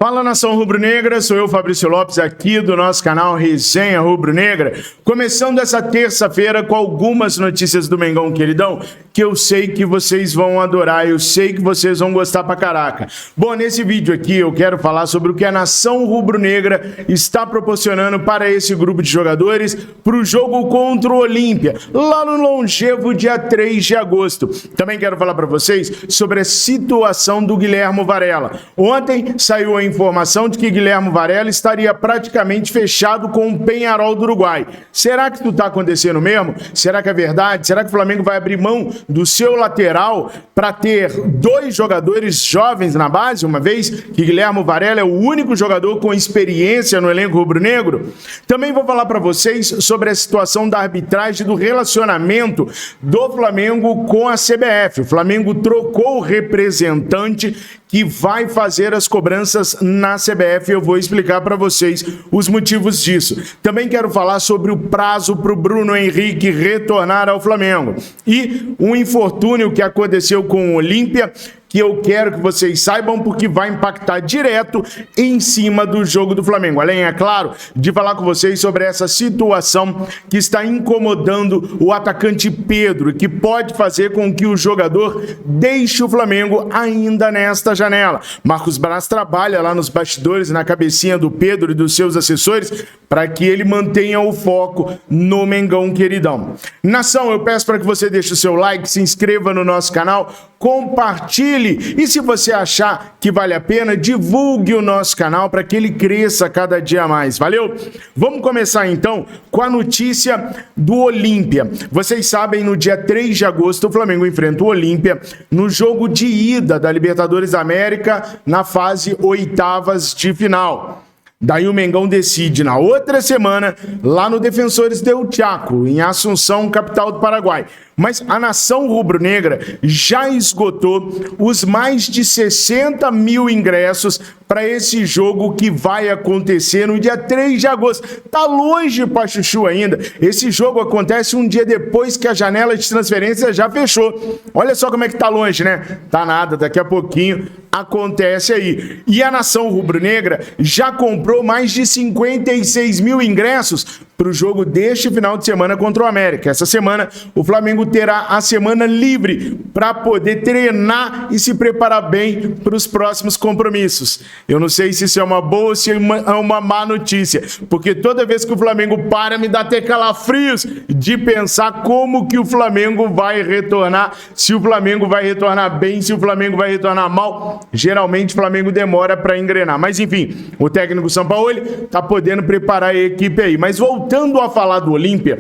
Fala, nação rubro-negra, sou eu, Fabrício Lopes, aqui do nosso canal Resenha Rubro-Negra, começando essa terça-feira com algumas notícias do Mengão Queridão, que eu sei que vocês vão adorar, eu sei que vocês vão gostar pra caraca. Bom, nesse vídeo aqui eu quero falar sobre o que a nação rubro-negra está proporcionando para esse grupo de jogadores para o jogo contra o Olímpia, lá no longevo dia 3 de agosto. Também quero falar para vocês sobre a situação do Guilhermo Varela. Ontem saiu a informação de que Guilhermo Varela estaria praticamente fechado com o Peñarol do Uruguai. Será que isso está acontecendo mesmo? Será que é verdade? Será que o Flamengo vai abrir mão do seu lateral para ter dois jogadores jovens na base, uma vez que Guilhermo Varela é o único jogador com experiência no elenco rubro-negro? Também vou falar para vocês sobre a situação da arbitragem do relacionamento do Flamengo com a CBF. O Flamengo trocou o representante que vai fazer as cobranças na CBF. Eu vou explicar para vocês os motivos disso. Também quero falar sobre o prazo para o Bruno Henrique retornar ao Flamengo e um infortúnio que aconteceu com o Olímpia, que eu quero que vocês saibam porque vai impactar direto em cima do jogo do Flamengo. Além, é claro, de falar com vocês sobre essa situação que está incomodando o atacante Pedro, que pode fazer com que o jogador deixe o Flamengo ainda nesta janela. Marcos Braz trabalha lá nos bastidores, na cabecinha do Pedro e dos seus assessores, para que ele mantenha o foco no Mengão Queridão. Nação, eu peço para que você deixe o seu like, se inscreva no nosso canal, compartilhe e se você achar que vale a pena, divulgue o nosso canal para que ele cresça cada dia mais, valeu? Vamos começar então com a notícia do Olímpia. Vocês sabem, no dia 3 de agosto o Flamengo enfrenta o Olímpia no jogo de ida da Libertadores da América na fase oitavas de final. Daí o Mengão decide na outra semana, lá no Defensores del Chaco, em Assunção, capital do Paraguai. Mas a nação rubro-negra já esgotou os mais de 60 mil ingressos para esse jogo que vai acontecer no dia 3 de agosto. Tá longe pra chuchu ainda. Esse jogo acontece um dia depois que a janela de transferência já fechou. Olha só como é que tá longe, né? Tá nada, daqui a pouquinho acontece aí. E a nação rubro-negra já comprou mais de 56 mil ingressos para o jogo deste final de semana contra o América. Essa semana o Flamengo terá a semana livre para poder treinar e se preparar bem para os próximos compromissos. Eu não sei se isso é uma boa ou se é uma má notícia, porque toda vez que o Flamengo para, me dá até calafrios de pensar como que o Flamengo vai retornar, se o Flamengo vai retornar bem, se o Flamengo vai retornar mal. Geralmente o Flamengo demora para engrenar, mas enfim, o técnico Sampaoli está podendo preparar a equipe aí. Mas voltando a falar do Olímpia,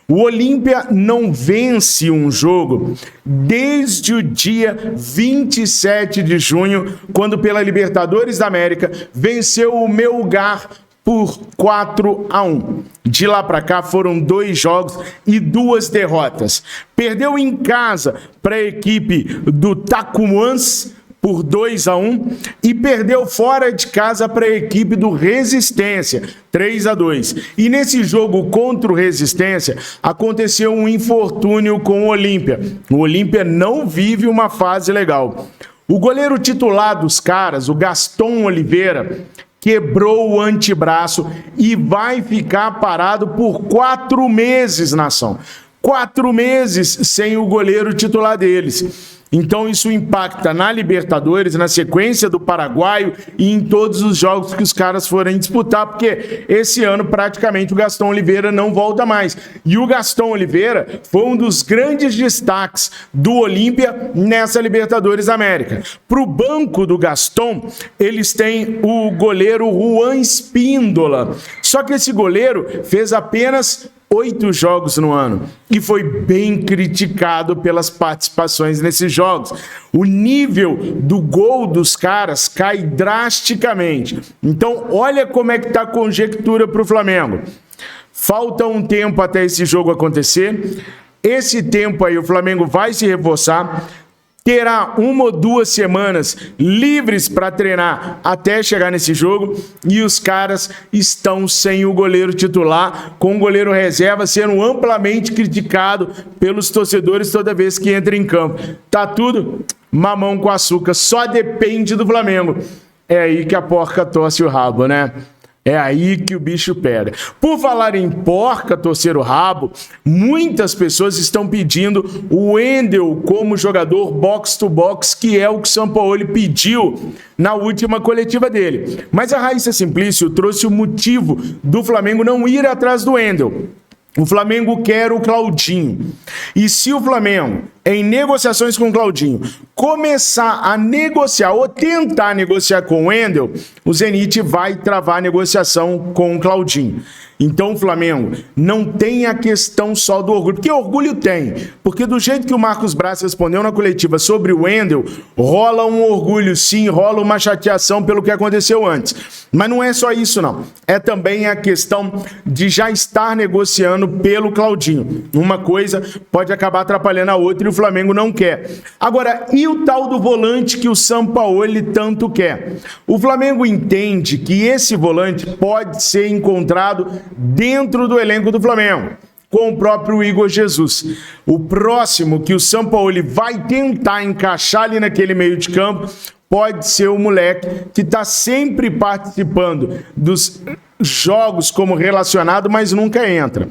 o Olímpia não vence um jogo desde o dia 27 de junho, quando pela Libertadores da América venceu o Melgar por 4-1. De lá para cá foram 2 jogos e 2 derrotas. Perdeu em casa para a equipe do Tacumuans por 2-1 e perdeu fora de casa para a equipe do Resistência, 3-2. E nesse jogo contra o Resistência aconteceu um infortúnio com o Olímpia. O Olímpia não vive uma fase legal. O goleiro titular dos caras, o Gaston Oliveira, quebrou o antebraço e vai ficar parado por 4 meses, nação. 4 meses sem o goleiro titular deles. Então isso impacta na Libertadores, na sequência do Paraguaio e em todos os jogos que os caras forem disputar, porque esse ano praticamente o Gaston Oliveira não volta mais. E o Gaston Oliveira foi um dos grandes destaques do Olímpia nessa Libertadores da América. Para o banco do Gaston, eles têm o goleiro Juan Espíndola. Só que esse goleiro fez apenas 8 jogos no ano e foi bem criticado pelas participações nesses jogos. O nível do gol dos caras cai drasticamente. Então, olha como é que está a conjectura para o Flamengo. Falta um tempo até esse jogo acontecer. Esse tempo aí o Flamengo vai se reforçar. Terá 1 ou 2 semanas livres para treinar até chegar nesse jogo e os caras estão sem o goleiro titular, com o goleiro reserva sendo amplamente criticado pelos torcedores toda vez que entra em campo. Tá tudo mamão com açúcar, só depende do Flamengo. é aí que a porca torce o rabo, né? É aí que o bicho pega. Por falar em porca torcer o rabo, muitas pessoas estão pedindo o Wendel como jogador box-to-box, que é o que o Sampaoli pediu na última coletiva dele. Mas a Raíssa Simplício trouxe o motivo do Flamengo não ir atrás do Wendel. O Flamengo quer o Claudinho. E se o Flamengo, em negociações com o Claudinho, começar a negociar ou tentar negociar com o Wendel, o Zenit vai travar a negociação com o Claudinho. Então o Flamengo não tem a questão só do orgulho, porque orgulho tem, porque do jeito que o Marcos Braz respondeu na coletiva sobre o Wendel, rola um orgulho sim, rola uma chateação pelo que aconteceu antes. Mas não é só isso não, é também a questão de já estar negociando pelo Claudinho. Uma coisa pode acabar atrapalhando a outra e o Flamengo não quer. Agora, e o tal do volante que o Sampaoli tanto quer? O Flamengo entende que esse volante pode ser encontrado dentro do elenco do Flamengo, com o próprio Igor Jesus. O próximo que o Sampaoli vai tentar encaixar ali naquele meio de campo pode ser o moleque que está sempre participando dos jogos como relacionado, mas nunca entra.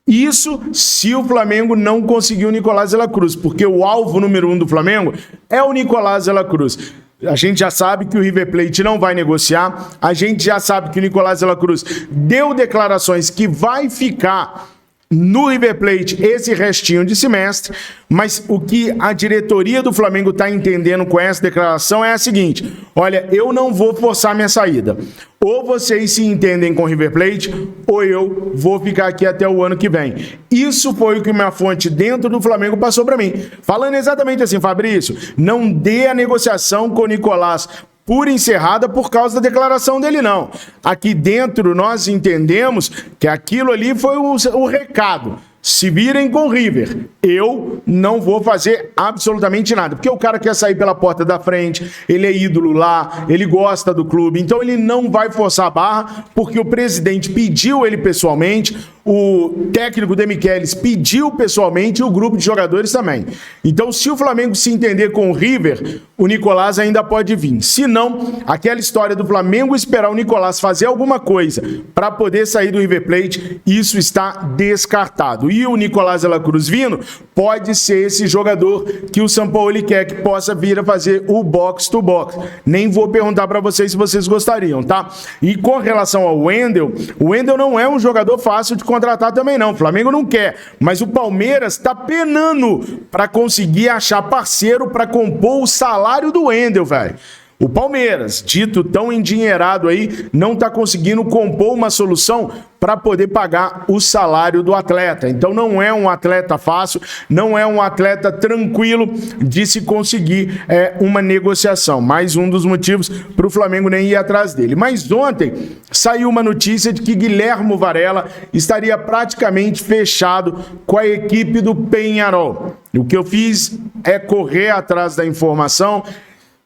Isso se o Flamengo não conseguir o Nicolás de la Cruz, porque o alvo número 1 do Flamengo é o Nicolás de la Cruz. A gente já sabe que o River Plate não vai negociar, a gente já sabe que o Nicolás de la Cruz deu declarações que vai ficar no River Plate esse restinho de semestre, mas o que a diretoria do Flamengo está entendendo com essa declaração é a seguinte: olha, eu não vou forçar minha saída. Ou vocês se entendem com o River Plate, ou eu vou ficar aqui até o ano que vem. Isso foi o que minha fonte dentro do Flamengo passou para mim. Falando exatamente assim, Fabrício, não dê a negociação com o Nicolás por encerrada por causa da declaração dele, não. Aqui dentro nós entendemos que aquilo ali foi o recado. Se virem com o River, eu não vou fazer absolutamente nada, porque o cara quer sair pela porta da frente, ele é ídolo lá, ele gosta do clube, então ele não vai forçar a barra, porque o presidente pediu ele pessoalmente, o técnico Demichelis pediu pessoalmente e o grupo de jogadores também. Então, se o Flamengo se entender com o River, o Nicolás ainda pode vir. Se não, aquela história do Flamengo esperar o Nicolás fazer alguma coisa para poder sair do River Plate, isso está descartado. E o Nicolás de la Cruz vindo pode ser esse jogador que o Sampaoli quer que possa vir a fazer o box-to-box. Nem vou perguntar para vocês se vocês gostariam, tá? E com relação ao Wendel, o Wendel não é um jogador fácil de contratar também não, o Flamengo não quer, mas o Palmeiras está penando para conseguir achar parceiro para compor o salário do Wendel, velho. O Palmeiras, dito tão endinheirado aí, não está conseguindo compor uma solução para poder pagar o salário do atleta. Então não é um atleta fácil, não é um atleta tranquilo de se conseguir uma negociação. Mais um dos motivos para o Flamengo nem ir atrás dele. Mas ontem saiu uma notícia de que Guilhermo Varela estaria praticamente fechado com a equipe do Peñarol. O que eu fiz é correr atrás da informação,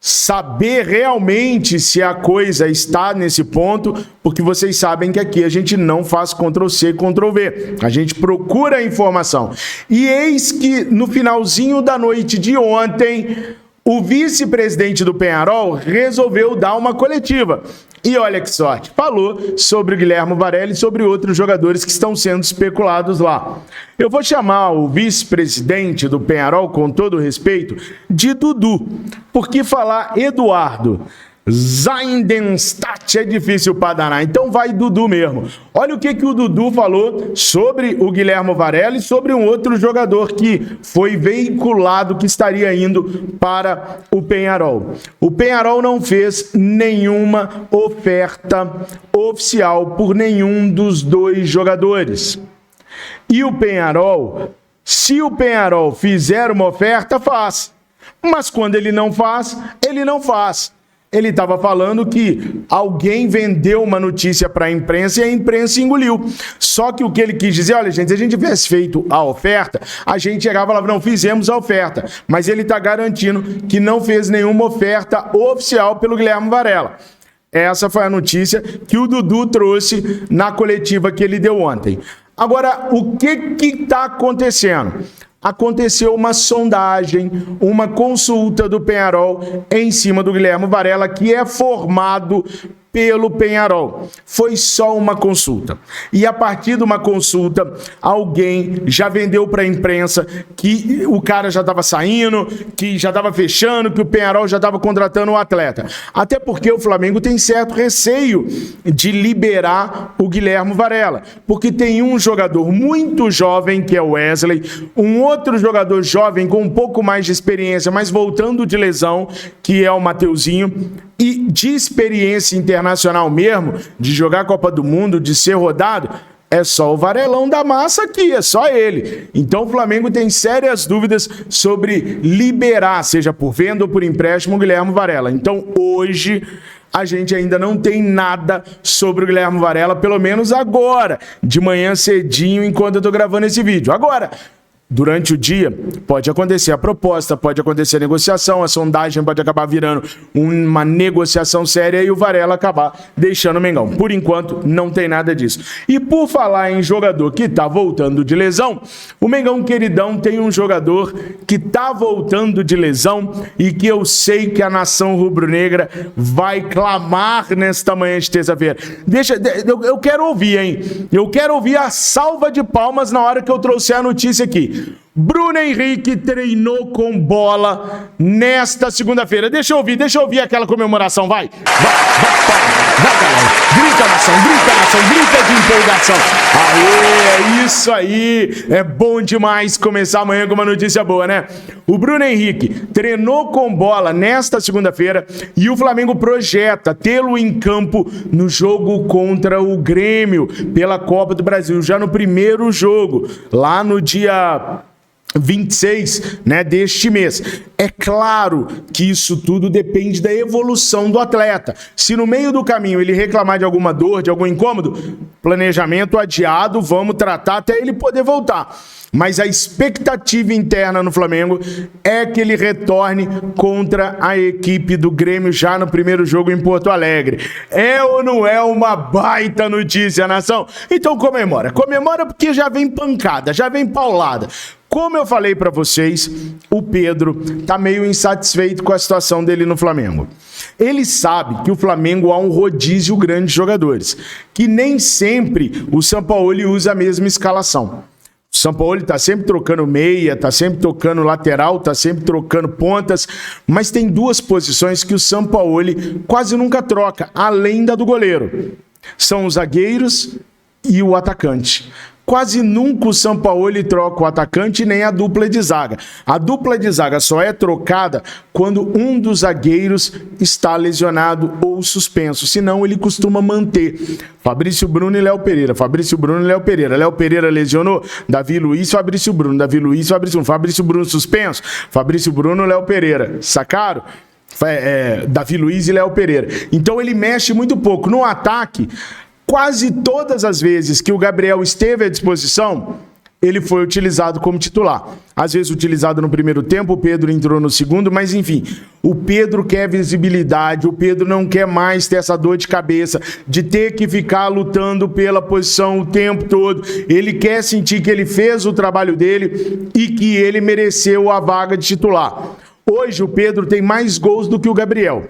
saber realmente se a coisa está nesse ponto, porque vocês sabem que aqui a gente não faz Ctrl+C, Ctrl+V. A gente procura a informação. E eis que no finalzinho da noite de ontem, o vice-presidente do Peñarol resolveu dar uma coletiva. E olha que sorte, falou sobre o Guilhermo Varela e sobre outros jogadores que estão sendo especulados lá. Eu vou chamar o vice-presidente do Peñarol, com todo respeito, de Dudu, porque falar Eduardo Zaindenstadt é difícil para danar, então vai Dudu mesmo. Olha o que o Dudu falou sobre o Guilhermo Varela e sobre um outro jogador que foi veiculado que estaria indo para o Peñarol. O Peñarol não fez nenhuma oferta oficial por nenhum dos dois jogadores. E o Peñarol, se o Peñarol fizer uma oferta, faz. Mas quando ele não faz, ele não faz. Ele estava falando que alguém vendeu uma notícia para a imprensa e a imprensa engoliu. Só que o que ele quis dizer, olha gente, se a gente tivesse feito a oferta, a gente chegava e falava, não, fizemos a oferta. Mas ele está garantindo que não fez nenhuma oferta oficial pelo Guilherme Varela. Essa foi a notícia que o Dudu trouxe na coletiva que ele deu ontem. Agora, o que está acontecendo? aconteceu uma sondagem, uma consulta do Peñarol em cima do Guilherme Varela, que é formado pelo Peñarol. Foi só uma consulta. E a partir de uma consulta, alguém já vendeu para a imprensa que o cara já estava saindo, que já estava fechando, que o Peñarol já estava contratando o atleta. Até porque o Flamengo tem certo receio de liberar o Guilherme Varela, porque tem um jogador muito jovem, que é o Wesley, um outro jogador jovem com um pouco mais de experiência, mas voltando de lesão, que é o Mateuzinho, e de experiência internacional mesmo, de jogar a Copa do Mundo, de ser rodado, é só o Varelão da massa aqui, é só ele. Então o Flamengo tem sérias dúvidas sobre liberar, seja por venda ou por empréstimo, o Guilherme Varela. Então hoje a gente ainda não tem nada sobre o Guilherme Varela, pelo menos agora, de manhã cedinho, enquanto eu tô gravando esse vídeo. Agora, durante o dia, pode acontecer a proposta, pode acontecer a negociação, a sondagem pode acabar virando uma negociação séria e o Varela acabar deixando o Mengão. Por enquanto, não tem nada disso. E por falar em jogador que tá voltando de lesão, o Mengão queridão tem um jogador que tá voltando de lesão e que eu sei que a nação rubro-negra vai clamar nesta manhã de terça-feira. Eu quero ouvir, hein? Eu quero ouvir a salva de palmas na hora que eu trouxer a notícia aqui. Bruno Henrique treinou com bola nesta segunda-feira. Deixa eu ouvir aquela comemoração, vai, galera. Grita, nação, grita de empolgação. Aê, é isso aí. É bom demais começar amanhã com uma notícia boa, né? O Bruno Henrique treinou com bola nesta segunda-feira e o Flamengo projeta tê-lo em campo no jogo contra o Grêmio pela Copa do Brasil, já no primeiro jogo, lá no dia 26, né, deste mês. É claro que isso tudo depende da evolução do atleta. Se no meio do caminho ele reclamar de alguma dor, de algum incômodo, planejamento adiado, vamos tratar até ele poder voltar. Mas a expectativa interna no Flamengo é que ele retorne contra a equipe do Grêmio já no primeiro jogo em Porto Alegre. É ou não é uma baita notícia, nação? Então comemora. Comemora porque já vem pancada, já vem paulada. Como eu falei pra vocês, o Pedro tá meio insatisfeito com a situação dele no Flamengo. Ele sabe que o Flamengo há um rodízio grande de jogadores, que nem sempre o Sampaoli usa a mesma escalação. O Sampaoli tá sempre trocando meia, tá sempre trocando lateral, tá sempre trocando pontas, mas tem duas posições que o Sampaoli quase nunca troca, além da do goleiro. São os zagueiros e o atacante. Quase nunca o Sampaoli troca o atacante nem a dupla de zaga. A dupla de zaga só é trocada quando um dos zagueiros está lesionado ou suspenso, senão ele costuma manter Fabrício Bruno e Léo Pereira. Fabrício Bruno e Léo Pereira. Léo Pereira lesionou, Davi Luiz, Fabrício Bruno. Davi Luiz, Fabrício Bruno. Fabrício Bruno suspenso, Fabrício Bruno, Léo Pereira. Sacaram? Davi Luiz e Léo Pereira. Então ele mexe muito pouco. No ataque, quase todas as vezes que o Gabriel esteve à disposição, ele foi utilizado como titular. Às vezes utilizado no primeiro tempo, o Pedro entrou no segundo, mas enfim, o Pedro quer visibilidade, o Pedro não quer mais ter essa dor de cabeça, de ter que ficar lutando pela posição o tempo todo. Ele quer sentir que ele fez o trabalho dele e que ele mereceu a vaga de titular. Hoje o Pedro tem mais gols do que o Gabriel.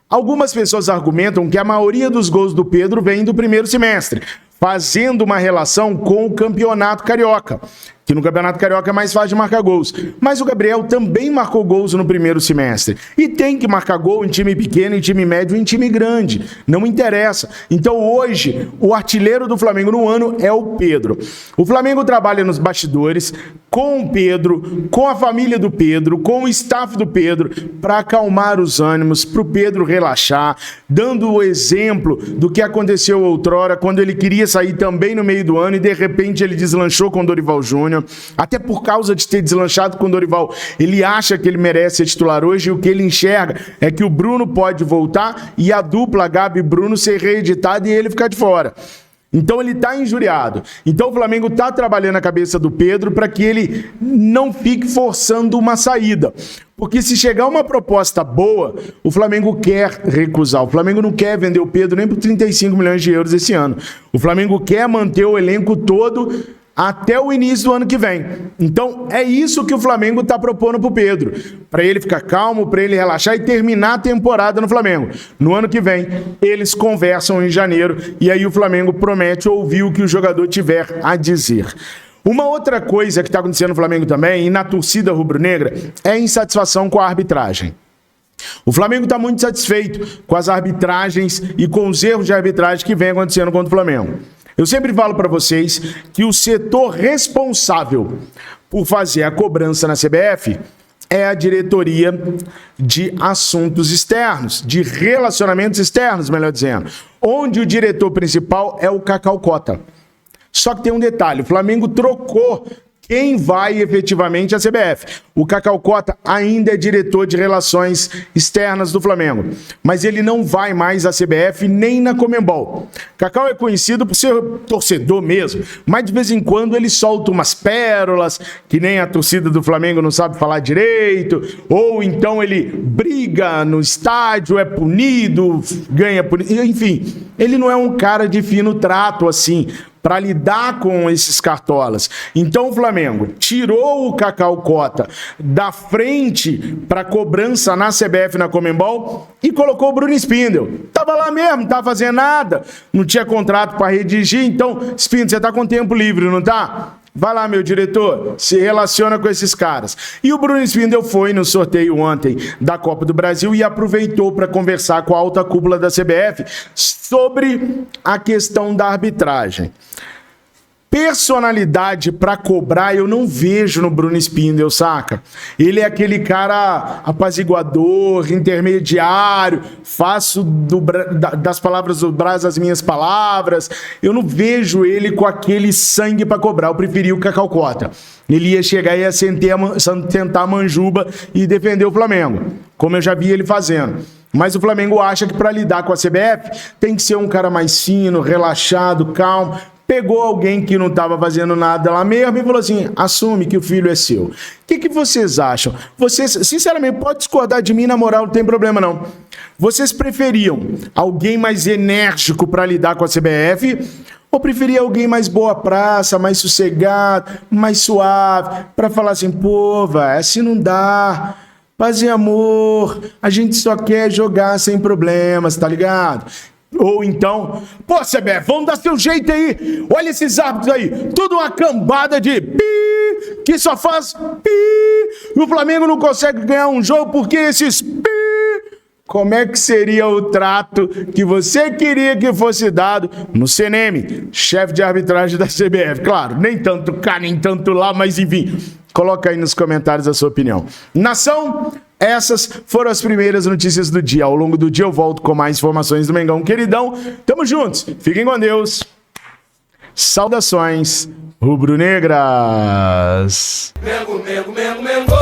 Algumas pessoas argumentam que a maioria dos gols do Pedro vem do primeiro semestre, fazendo uma relação com o Campeonato Carioca, que no Campeonato Carioca é mais fácil de marcar gols. Mas o Gabriel também marcou gols no primeiro semestre. E tem que marcar gol em time pequeno, em time médio, em time grande. Não interessa. Então hoje, o artilheiro do Flamengo no ano é o Pedro. O Flamengo trabalha nos bastidores com o Pedro, com a família do Pedro, com o staff do Pedro, para acalmar os ânimos, para o Pedro relaxar, dando o exemplo do que aconteceu outrora, quando ele queria sair também no meio do ano e de repente ele deslanchou com o Dorival Júnior. Até por causa de ter deslanchado com o Dorival, ele acha que ele merece ser titular hoje, e o que ele enxerga é que o Bruno pode voltar e a dupla Gabi e Bruno ser reeditada e ele ficar de fora. Então ele está injuriado. Então o Flamengo está trabalhando a cabeça do Pedro para que ele não fique forçando uma saída. Porque se chegar uma proposta boa, o Flamengo quer recusar. O Flamengo não quer vender o Pedro nem por 35 milhões de euros esse ano. O Flamengo quer manter o elenco todo até o início do ano que vem. Então, é isso que o Flamengo está propondo para o Pedro, para ele ficar calmo, para ele relaxar e terminar a temporada no Flamengo. No ano que vem, eles conversam em janeiro e aí o Flamengo promete ouvir o que o jogador tiver a dizer. Uma outra coisa que está acontecendo no Flamengo também, e na torcida rubro-negra, é a insatisfação com a arbitragem. O Flamengo está muito satisfeito com as arbitragens e com os erros de arbitragem que vem acontecendo contra o Flamengo. Eu sempre falo para vocês que o setor responsável por fazer a cobrança na CBF é a diretoria de assuntos externos, de relacionamentos externos, melhor dizendo, onde o diretor principal é o Cacau Cota. Só que tem um detalhe, o Flamengo trocou quem vai efetivamente à CBF. O Cacau Cota ainda é diretor de relações externas do Flamengo, mas ele não vai mais à CBF nem na Conmebol. Cacau é conhecido por ser torcedor mesmo, mas de vez em quando ele solta umas pérolas que nem a torcida do Flamengo não sabe falar direito, ou então ele briga no estádio, é punido, ganha punido, enfim, ele não é um cara de fino trato assim, para lidar com esses cartolas. Então o Flamengo tirou o Cacau Cota da frente para cobrança na CBF, na Conmebol, e colocou o Bruno Spindel. Tava lá mesmo, não tava fazendo nada, não tinha contrato para redigir, então, Spindel, você tá com tempo livre, não tá? Vai lá, meu diretor, se relaciona com esses caras. E o Bruno Spindel foi no sorteio ontem da Copa do Brasil e aproveitou para conversar com a alta cúpula da CBF sobre a questão da arbitragem. Personalidade para cobrar eu não vejo no Bruno Spindel, saca? Ele é aquele cara apaziguador, intermediário, faço das palavras do Braz as minhas palavras. Eu não vejo ele com aquele sangue para cobrar. Eu preferi o Cacau Cota. Ele ia chegar e ia sentar a manjuba e defender o Flamengo, como eu já vi ele fazendo. Mas o Flamengo acha que para lidar com a CBF tem que ser um cara mais fino, relaxado, calmo. Pegou alguém que não estava fazendo nada lá mesmo e falou assim, assume que o filho é seu. O que vocês acham? Vocês, sinceramente, pode discordar de mim, na moral, não tem problema não. Vocês preferiam alguém mais enérgico para lidar com a CBF ou preferiam alguém mais boa praça, mais sossegado, mais suave, para falar assim, pô, vai, assim não dá, paz e amor, a gente só quer jogar sem problemas, tá ligado? Ou então, pô, CBF, vamos dar seu jeito aí. Olha esses árbitros aí, tudo uma cambada de pi, que só faz pi. E o Flamengo não consegue ganhar um jogo porque esses pi. Como é que seria o trato que você queria que fosse dado no CNM, chefe de arbitragem da CBF? Claro, nem tanto cá, nem tanto lá, mas enfim, coloca aí nos comentários a sua opinião. Nação, essas foram as primeiras notícias do dia. Ao longo do dia eu volto com mais informações do Mengão Queridão. Tamo juntos, fiquem com Deus. Saudações rubro-negras. Mengo, mengo, mengo, mengo.